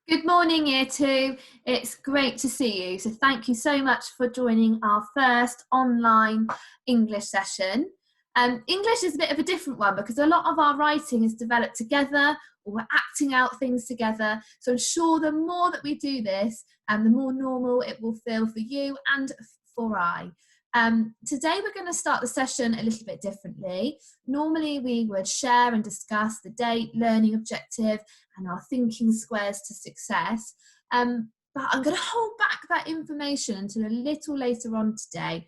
Good morning, Year 2. It's great to see you. So thank you so much for joining our first online English session. English is a bit of a different one because a lot of our writing is developed together, or we're acting out things together. So I'm sure the more that we do this, the more normal it will feel for you and for I. Today we're going to start the session a little bit differently. Normally we would share and discuss the date, learning objective, and our thinking squares to success. But I'm going to hold back that information until a little later on today,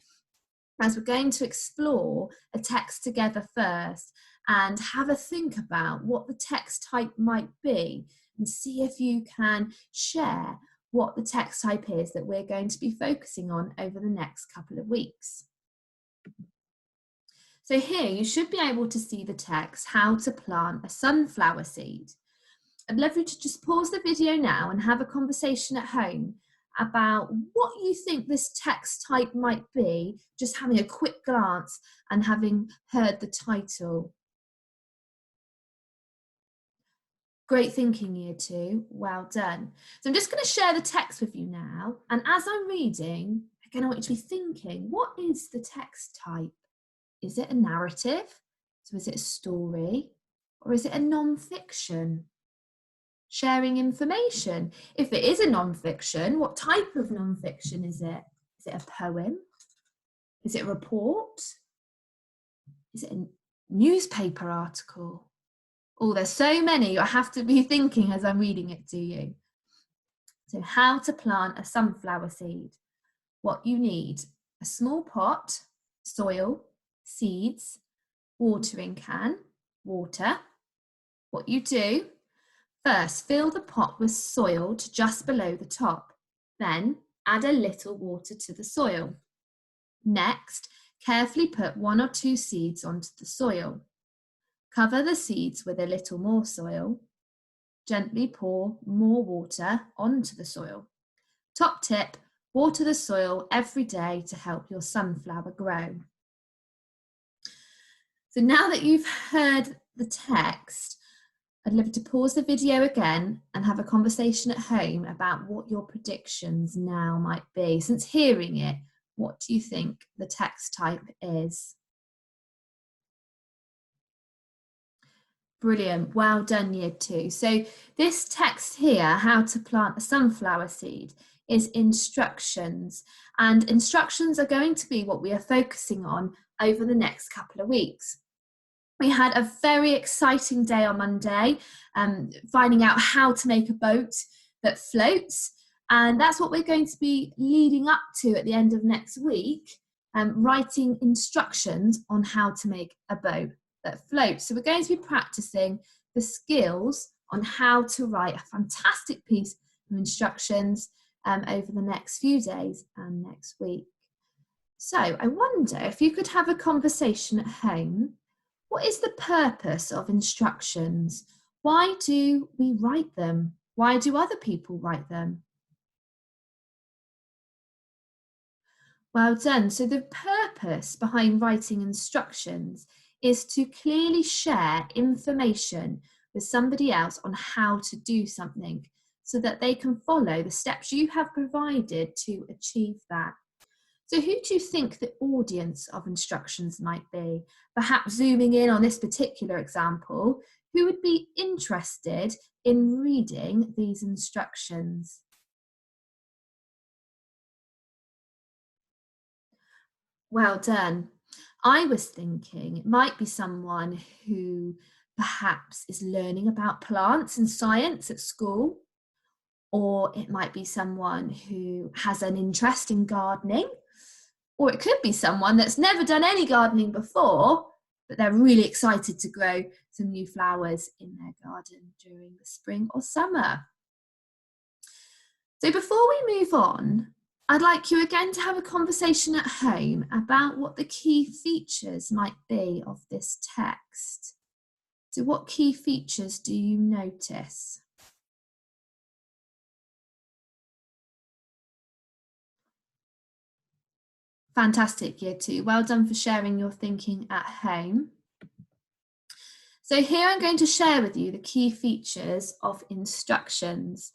as we're going to explore a text together first and have a think about what the text type might be and see if you can share what the text type is that we're going to be focusing on over the next couple of weeks. So here you should be able to see the text, how to plant a sunflower seed. I'd love you to just pause the video now and have a conversation at home about what you think this text type might be, just having a quick glance and having heard the title. Great thinking, Year 2. Well done. So I'm just going to share the text with you now. And as I'm reading, again, I want you to be thinking, what is the text type? Is it a narrative? So is it a story? Or is it a non-fiction? Sharing information. If it is a non-fiction, what type of non-fiction is it? Is it a poem? Is it a report? Is it a newspaper article? Oh, there's so many. I have to be thinking as I'm reading it to you. So how to plant a sunflower seed. What you need: a small pot, soil, seeds, watering can, water. What you do: first, fill the pot with soil to just below the top. Then, add a little water to the soil. Next, carefully put 1 or 2 seeds onto the soil. Cover the seeds with a little more soil. Gently pour more water onto the soil. Top tip: water the soil every day to help your sunflower grow. So now that you've heard the text, I'd love you to pause the video again and have a conversation at home about what your predictions now might be. Since hearing it, what do you think the text type is? Brilliant, well done, Year 2. So this text here, how to plant a sunflower seed, is instructions. And instructions are going to be what we are focusing on over the next couple of weeks. We had a very exciting day on Monday, finding out how to make a boat that floats. And that's what we're going to be leading up to at the end of next week, writing instructions on how to make a boat that floats. So we're going to be practicing the skills on how to write a fantastic piece of instructions over the next few days and next week. So I wonder if you could have a conversation at home. What is the purpose of instructions? Why do we write them? Why do other people write them? Well done. So the purpose behind writing instructions is to clearly share information with somebody else on how to do something so that they can follow the steps you have provided to achieve that. So who do you think the audience of instructions might be? Perhaps zooming in on this particular example, who would be interested in reading these instructions? Well done. I was thinking it might be someone who perhaps is learning about plants and science at school, or it might be someone who has an interest in gardening, or it could be someone that's never done any gardening before, but they're really excited to grow some new flowers in their garden during the spring or summer. So before we move on, I'd like you again to have a conversation at home about what the key features might be of this text. So what key features do you notice? Fantastic, Year 2. Well done for sharing your thinking at home. So here I'm going to share with you the key features of instructions.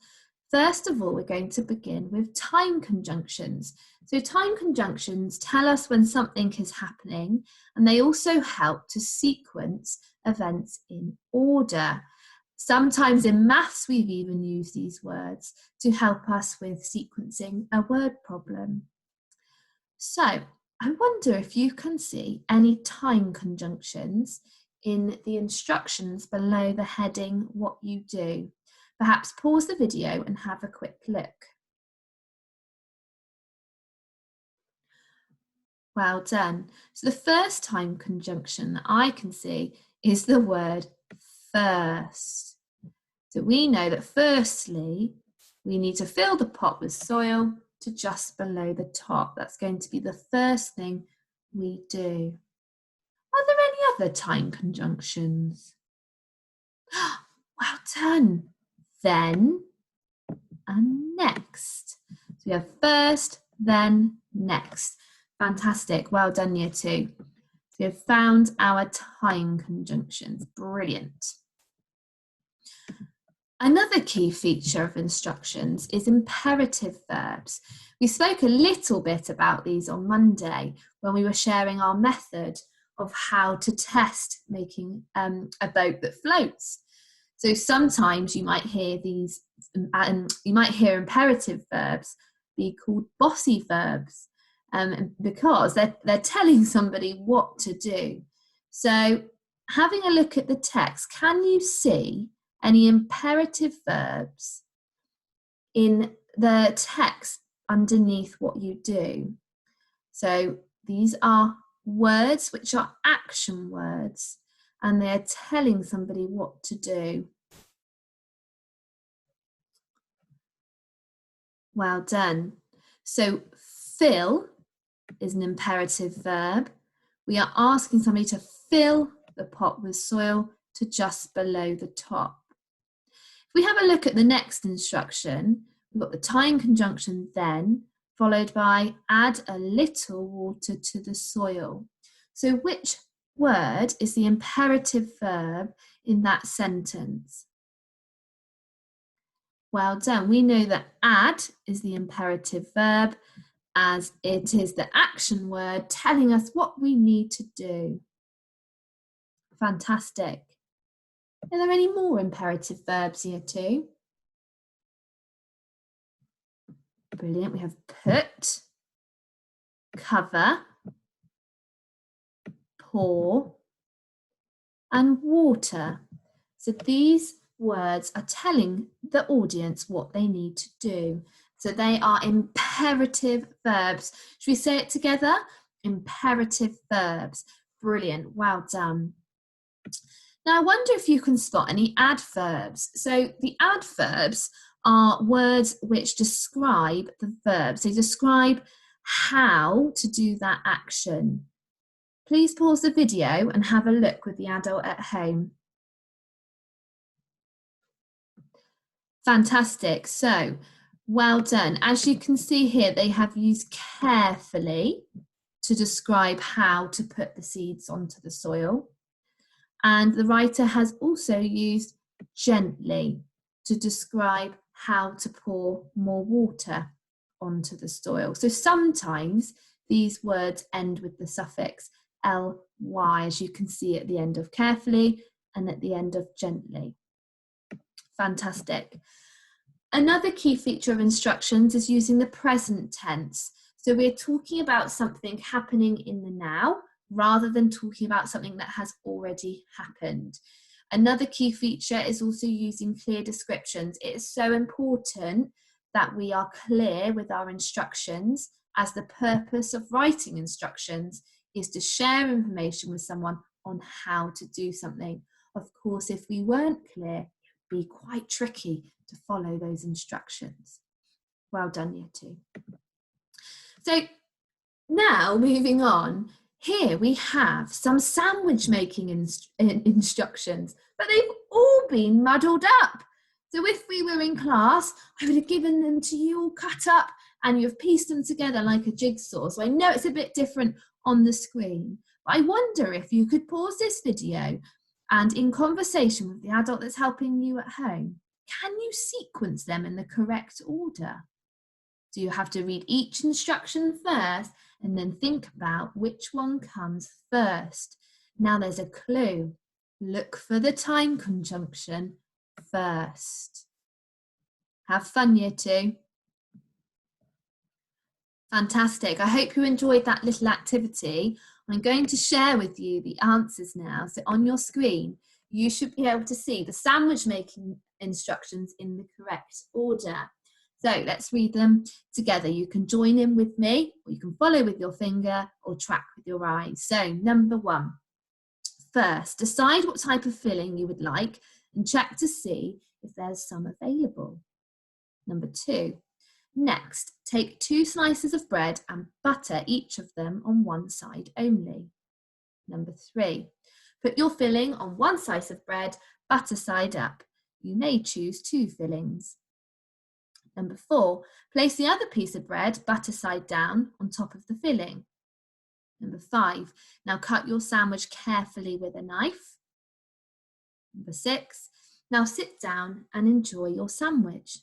First of all, we're going to begin with time conjunctions. So time conjunctions tell us when something is happening, and they also help to sequence events in order. Sometimes in maths, we've even used these words to help us with sequencing a word problem. So I wonder if you can see any time conjunctions in the instructions below the heading "What you do." Perhaps pause the video and have a quick look. Well done. So the first time conjunction that I can see is the word first. So we know that firstly, we need to fill the pot with soil to just below the top. That's going to be the first thing we do. Are there any other time conjunctions? Well done. Then and next. So we have first, then, next. Fantastic. Well done, year 2. So we have found our time conjunctions. Brilliant. Another key feature of instructions is imperative verbs. We spoke a little bit about these on Monday when we were sharing our method of how to test making a boat that floats. So sometimes you might hear imperative verbs be called bossy verbs because they're telling somebody what to do. So having a look at the text, can you see any imperative verbs in the text underneath what you do? So these are words which are action words, and they're telling somebody what to do. Well done. So fill is an imperative verb. We are asking somebody to fill the pot with soil to just below the top. If we have a look at the next instruction, we've got the time conjunction then, followed by add a little water to the soil. So which word is the imperative verb in that sentence? Well done. We know that add is the imperative verb, as it is the action word telling us what we need to do. Fantastic. Are there any more imperative verbs here too? Brilliant. We have put, cover, pour, and water. So these words are telling the audience what they need to do. So they are imperative verbs. Should we say it together? Imperative verbs. Brilliant. Well done. Now, I wonder if you can spot any adverbs. So the adverbs are words which describe the verbs. They describe how to do that action. Please pause the video and have a look with the adult at home. Fantastic. So, well done. As you can see here, they have used carefully to describe how to put the seeds onto the soil. And the writer has also used gently to describe how to pour more water onto the soil. So sometimes these words end with the suffix ly, as you can see at the end of carefully and at the end of gently. Fantastic. Another key feature of instructions is using the present tense. So we're talking about something happening in the now rather than talking about something that has already happened. Another key feature is also using clear descriptions. It is so important that we are clear with our instructions, as the purpose of writing instructions is to share information with someone on how to do something. Of course, if we weren't clear, it would be quite tricky to follow those instructions. Well done, year 2. So now moving on, here we have some sandwich making instructions, but they've all been muddled up. So if we were in class, I would have given them to you all cut up and you've pieced them together like a jigsaw. So I know it's a bit different on the screen, but I wonder if you could pause this video and in conversation with the adult that's helping you at home, can you sequence them in the correct order? Do you have to read each instruction first and then think about which one comes first? Now there's a clue. Look for the time conjunction first. Have fun, year 2. Fantastic. I hope you enjoyed that little activity. I'm going to share with you the answers now. So on your screen, you should be able to see the sandwich making instructions in the correct order. So let's read them together. You can join in with me, or you can follow with your finger or track with your eyes. So number 1, first, decide what type of filling you would like and check to see if there's some available. Number 2, next, take 2 slices of bread and butter each of them on one side only. Number 3, put your filling on one slice of bread, butter side up. You may choose 2 fillings. Number 4, place the other piece of bread, butter side down, on top of the filling. Number 5, now cut your sandwich carefully with a knife. Number 6, now sit down and enjoy your sandwich.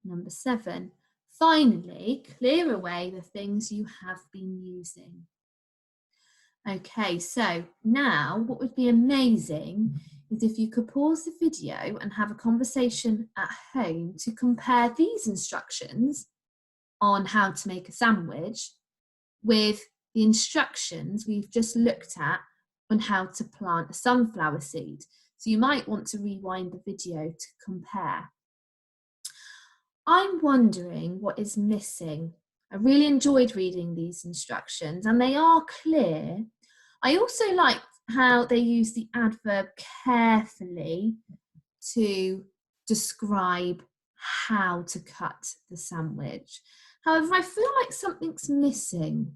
Number 7, finally, clear away the things you have been using. Okay, so now what would be amazing is if you could pause the video and have a conversation at home to compare these instructions on how to make a sandwich with the instructions we've just looked at on how to plant a sunflower seed. So you might want to rewind the video to compare. I'm wondering what is missing. I really enjoyed reading these instructions and they are clear. I also liked how they use the adverb carefully to describe how to cut the sandwich. However, I feel like something's missing.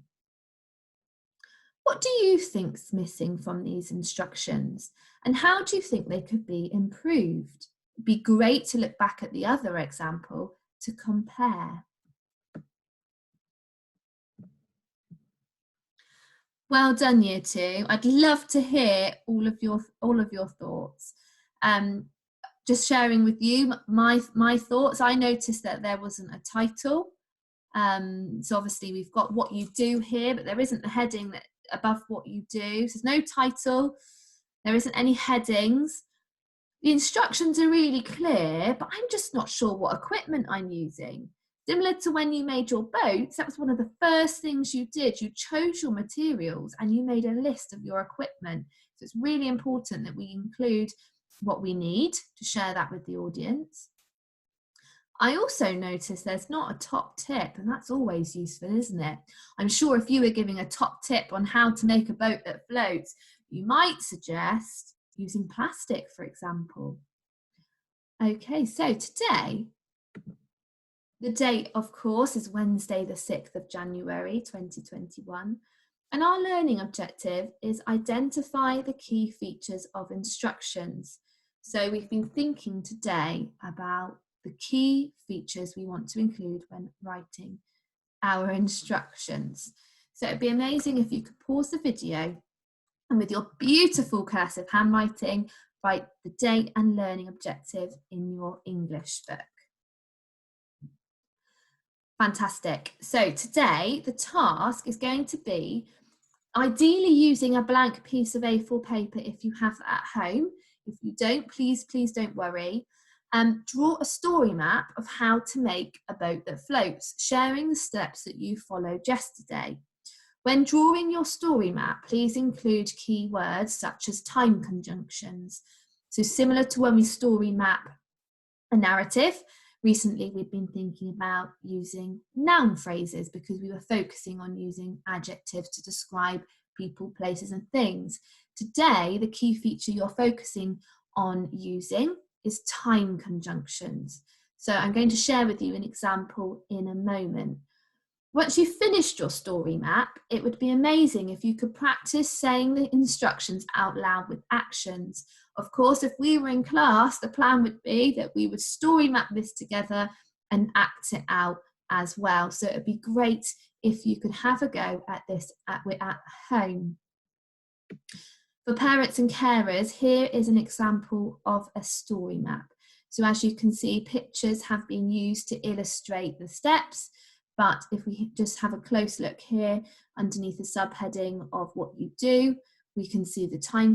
What do you think's missing from these instructions? And how do you think they could be improved? It'd be great to look back at the other example to compare. Well done, year 2. I'd love to hear all of your thoughts. Just sharing with you my thoughts. I noticed that there wasn't a title. So obviously we've got what you do here, but there isn't the heading that above what you do. So there's no title. There isn't any headings. The instructions are really clear, but I'm just not sure what equipment I'm using. Similar to when you made your boats, that was one of the first things you did. You chose your materials and you made a list of your equipment. So it's really important that we include what we need to share that with the audience. I also noticed there's not a top tip, and that's always useful, isn't it? I'm sure if you were giving a top tip on how to make a boat that floats, you might suggest using plastic, for example. Okay, so today, the date, of course, is Wednesday, the 6th of January, 2021. And our learning objective is identify the key features of instructions. So we've been thinking today about the key features we want to include when writing our instructions. So it'd be amazing if you could pause the video and with your beautiful cursive handwriting, write the date and learning objective in your English book. Fantastic. So today the task is going to be ideally using a blank piece of A4 paper if you have that at home. If you don't, please don't worry. Draw a story map of how to make a boat that floats, sharing the steps that you followed yesterday. When drawing your story map, please include key words such as time conjunctions. So similar to when we story map a narrative, recently we've been thinking about using noun phrases because we were focusing on using adjectives to describe people, places and things. Today, the key feature you're focusing on using is time conjunctions. So I'm going to share with you an example in a moment. Once you've finished your story map, it would be amazing if you could practice saying the instructions out loud with actions. Of course, if we were in class, the plan would be that we would story map this together and act it out as well. So it would be great if you could have a go at this at home. For parents and carers, here is an example of a story map. So as you can see, pictures have been used to illustrate the steps, but if we just have a close look here underneath the subheading of what you do, we can see the time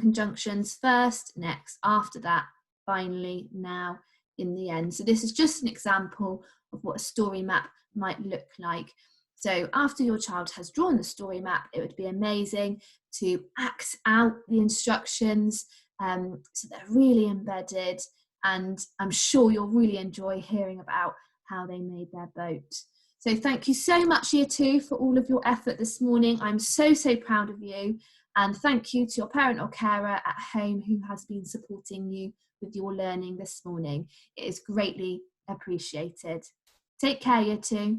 conjunctions first, next, after that, finally, now, in the end. So this is just an example of what a story map might look like. So after your child has drawn the story map, it would be amazing to act out the instructions so they're really embedded, and I'm sure you'll really enjoy hearing about how they made their boat. So thank you so much, Year 2, for all of your effort this morning. I'm so proud of you, and thank you to your parent or carer at home who has been supporting you with your learning this morning. It is greatly appreciated. Take care, Year 2.